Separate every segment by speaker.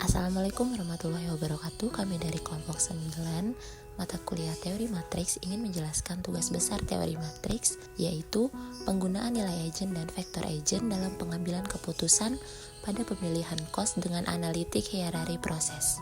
Speaker 1: Assalamualaikum warahmatullahi wabarakatuh. Kami dari kelompok 9 mata kuliah teori matriks ingin menjelaskan tugas besar teori matriks, yaitu penggunaan nilai agent dan vektor agent dalam pengambilan keputusan pada pemilihan cost dengan analitik hierarki proses.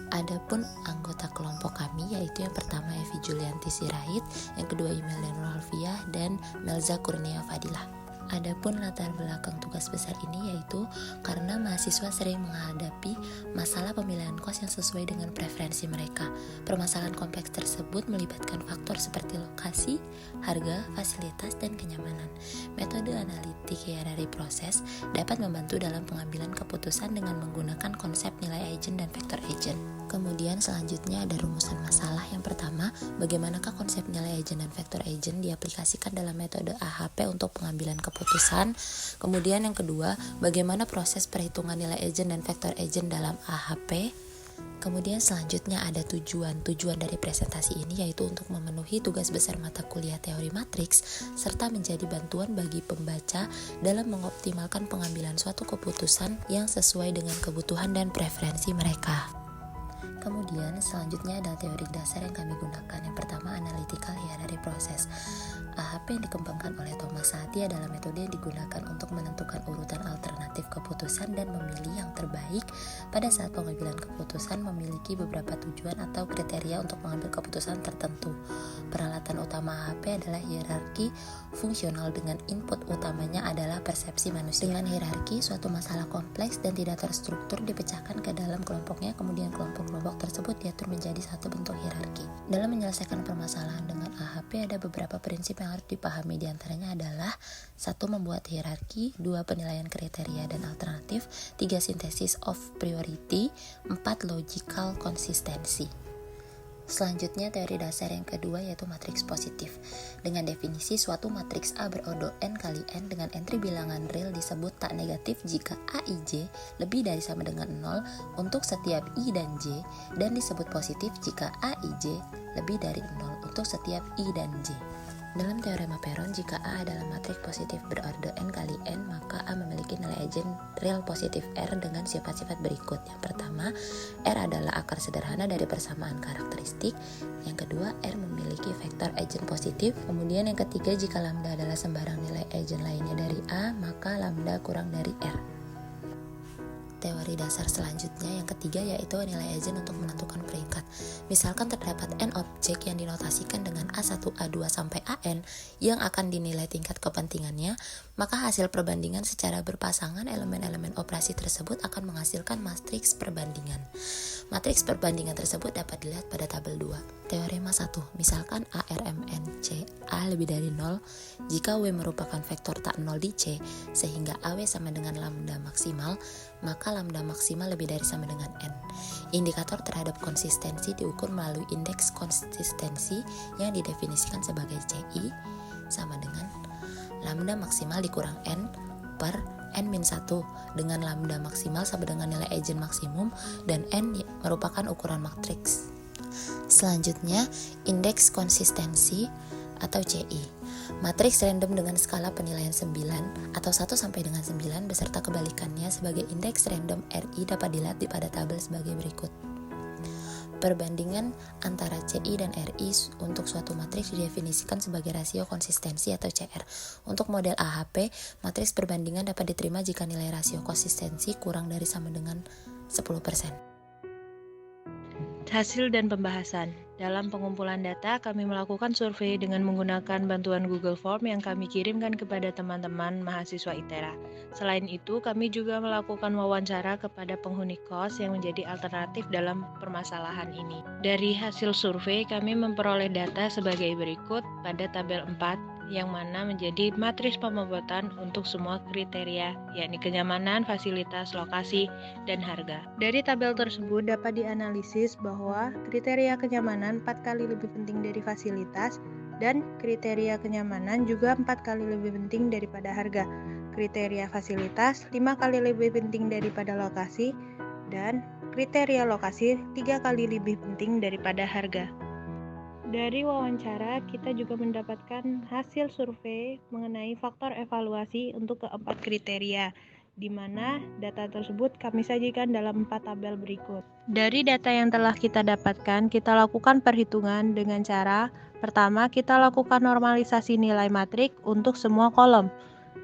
Speaker 1: Adapun anggota kelompok kami yaitu yang pertama Evi Julianti Sirait, yang kedua Imelda Nuralfiah, dan Melza Kurnia Fadilah. Adapun latar belakang tugas besar ini yaitu karena mahasiswa sering menghadapi masalah pemilihan kos yang sesuai dengan preferensi mereka. Permasalahan kompleks tersebut melibatkan faktor seperti lokasi, harga, fasilitas, dan kenyamanan. Metode analitik hierarki proses dapat membantu dalam pengambilan keputusan dengan menggunakan konsep nilai agent dan vektor agent. Kemudian selanjutnya ada rumusan masalah. Yang pertama, bagaimanakah konsep nilai agent dan vektor agent diaplikasikan dalam metode AHP untuk pengambilan keputusan. Kemudian yang kedua, bagaimana proses perhitungan nilai agent dan vektor agent dalam AHP. Kemudian selanjutnya ada tujuan dari presentasi ini, yaitu untuk memenuhi tugas besar mata kuliah teori matriks serta menjadi bantuan bagi pembaca dalam mengoptimalkan pengambilan suatu keputusan yang sesuai dengan kebutuhan dan preferensi mereka. Kemudian selanjutnya ada teori dasar yang kami gunakan. Yang pertama, analytical hierarchy process. AHP yang dikembangkan oleh Thomas Saati adalah metode yang digunakan untuk menentukan urutan alternatif keputusan dan memilih yang terbaik pada saat pengambilan keputusan memiliki beberapa tujuan atau kriteria untuk mengambil keputusan tertentu. Peralatan utama AHP adalah hierarki fungsional dengan input utamanya adalah persepsi manusia. Dengan hierarki, suatu masalah kompleks dan tidak terstruktur dipecahkan ke dalam kelompoknya, kemudian kelompok-kelompok tersebut diatur menjadi satu bentuk hierarki. Dalam menyelesaikan permasalahan dengan AHP ada beberapa prinsip yang harus dipahami, diantaranya adalah 1. Membuat hierarki, 2. Penilaian kriteria dan alternatif, 3. Sintesis of priority, 4. Logical konsistensi. Selanjutnya teori dasar yang kedua yaitu matriks positif. Dengan definisi, suatu matriks A berodo n kali n dengan entry bilangan real disebut tak negatif jika A, I, J lebih dari sama dengan 0 untuk setiap I dan J, dan disebut positif jika A, I, J lebih dari 0 untuk setiap I dan J. Dalam teorema Perron, jika A adalah matriks positif berordo n kali n, maka A memiliki nilai agent real positif R dengan sifat-sifat berikut. Yang pertama, R adalah akar sederhana dari persamaan karakteristik. Yang kedua, R memiliki vektor agent positif. Kemudian yang ketiga, jika lambda adalah sembarang nilai agent lainnya dari A, maka lambda kurang dari R. Teori dasar selanjutnya yang ketiga yaitu nilai agent untuk menentukan peringkat. Misalkan terdapat n objek yang dinotasikan dengan A1, A2 sampai AN yang akan dinilai tingkat kepentingannya, maka hasil perbandingan secara berpasangan elemen-elemen operasi tersebut akan menghasilkan matriks perbandingan. Matriks perbandingan tersebut dapat dilihat pada tabel 2. Teorema 1, misalkan ARMNC A lebih dari 0 jika W merupakan vektor tak 0 di C sehingga AW sama dengan lambda maksimal, maka lambda maksimal lebih dari sama dengan N. Indikator terhadap konsistensi diukur melalui indeks konsistensi yang didefinisikan sebagai CI sama dengan lambda maksimal dikurang N per N-1 dengan lambda maksimal sama dengan nilai agent maksimum dan N merupakan ukuran matriks. Selanjutnya, indeks konsistensi atau CI. Matriks random dengan skala penilaian 9 atau 1 sampai dengan 9 beserta kebalikannya sebagai indeks random RI dapat dilihat pada tabel sebagai berikut. Perbandingan antara CI dan RI untuk suatu matriks didefinisikan sebagai rasio konsistensi atau CR. Untuk model AHP, matriks perbandingan dapat diterima jika nilai rasio konsistensi kurang dari sama dengan 10%.
Speaker 2: Hasil dan pembahasan. Dalam pengumpulan data, kami melakukan survei dengan menggunakan bantuan Google Form yang kami kirimkan kepada teman-teman mahasiswa ITERA. Selain itu, kami juga melakukan wawancara kepada penghuni kos yang menjadi alternatif dalam permasalahan ini. Dari hasil survei, kami memperoleh data sebagai berikut pada tabel 4, yang mana menjadi matriks pembobotan untuk semua kriteria, yakni kenyamanan, fasilitas, lokasi, dan harga. Dari tabel tersebut dapat dianalisis bahwa kriteria kenyamanan 4 kali lebih penting dari fasilitas dan kriteria kenyamanan juga 4 kali lebih penting daripada harga. Kriteria fasilitas 5 kali lebih penting daripada lokasi dan kriteria lokasi 3 kali lebih penting daripada harga. Dari wawancara, kita juga mendapatkan hasil survei mengenai faktor evaluasi untuk keempat kriteria, di mana data tersebut kami sajikan dalam 4 tabel berikut. Dari data yang telah kita dapatkan, kita lakukan perhitungan dengan cara pertama, kita lakukan normalisasi nilai matrik untuk semua kolom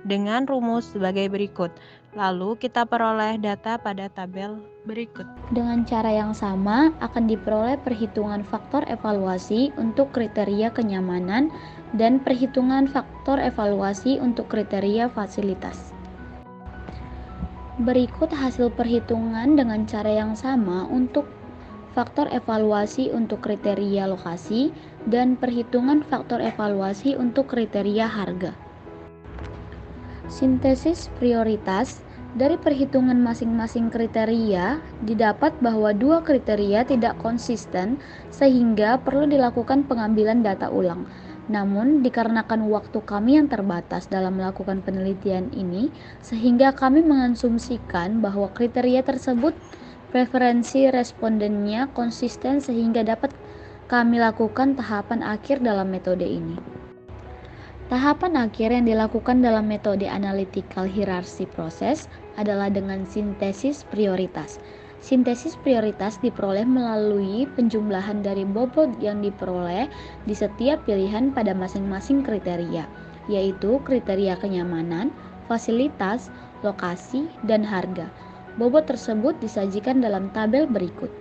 Speaker 2: dengan rumus sebagai berikut. Lalu kita peroleh data pada tabel berikut.
Speaker 3: Dengan cara yang sama akan diperoleh perhitungan faktor evaluasi untuk kriteria kenyamanan dan perhitungan faktor evaluasi untuk kriteria fasilitas. Berikut hasil perhitungan dengan cara yang sama untuk faktor evaluasi untuk kriteria lokasi dan perhitungan faktor evaluasi untuk kriteria harga. Sintesis prioritas. Dari perhitungan masing-masing kriteria, didapat bahwa dua kriteria tidak konsisten sehingga perlu dilakukan pengambilan data ulang. Namun, dikarenakan waktu kami yang terbatas dalam melakukan penelitian ini, sehingga kami mengasumsikan bahwa kriteria tersebut preferensi respondennya konsisten sehingga dapat kami lakukan tahapan akhir dalam metode ini. Tahapan akhir yang dilakukan dalam metode analytical hierarchy process adalah dengan sintesis prioritas. Sintesis prioritas diperoleh melalui penjumlahan dari bobot yang diperoleh di setiap pilihan pada masing-masing kriteria, yaitu kriteria kenyamanan, fasilitas, lokasi, dan harga. Bobot tersebut disajikan dalam tabel berikut.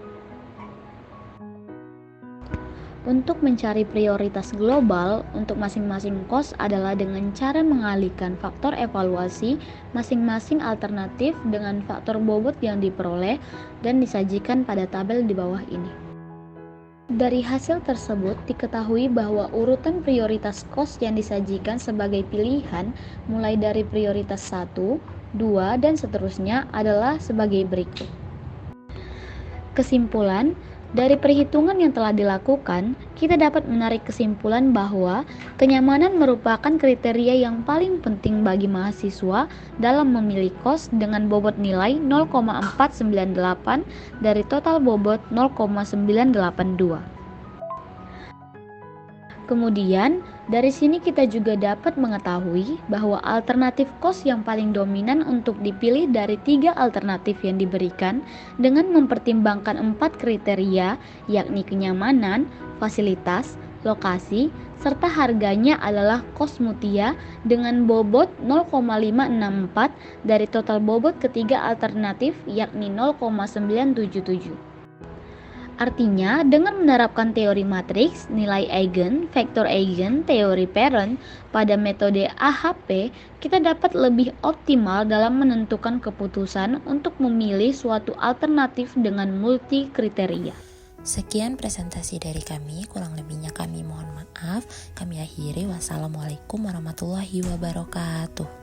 Speaker 3: Untuk mencari prioritas global untuk masing-masing kos adalah dengan cara mengalihkan faktor evaluasi masing-masing alternatif dengan faktor bobot yang diperoleh dan disajikan pada tabel di bawah ini. Dari hasil tersebut diketahui bahwa urutan prioritas kos yang disajikan sebagai pilihan mulai dari prioritas 1, 2, dan seterusnya adalah sebagai berikut. Kesimpulan, dari perhitungan yang telah dilakukan, kita dapat menarik kesimpulan bahwa kenyamanan merupakan kriteria yang paling penting bagi mahasiswa dalam memilih kos dengan bobot nilai 0,498 dari total bobot 0,982. Kemudian, dari sini kita juga dapat mengetahui bahwa alternatif kos yang paling dominan untuk dipilih dari 3 alternatif yang diberikan dengan mempertimbangkan 4 kriteria, yakni kenyamanan, fasilitas, lokasi, serta harganya adalah kos Mutia dengan bobot 0,564 dari total bobot ketiga alternatif yakni 0,977. Artinya, dengan menerapkan teori matriks, nilai eigen, vektor eigen, teori parent pada metode AHP, kita dapat lebih optimal dalam menentukan keputusan untuk memilih suatu alternatif dengan multi kriteria.
Speaker 1: Sekian presentasi dari kami, kurang lebihnya kami mohon maaf. Kami akhiri, wassalamualaikum warahmatullahi wabarakatuh.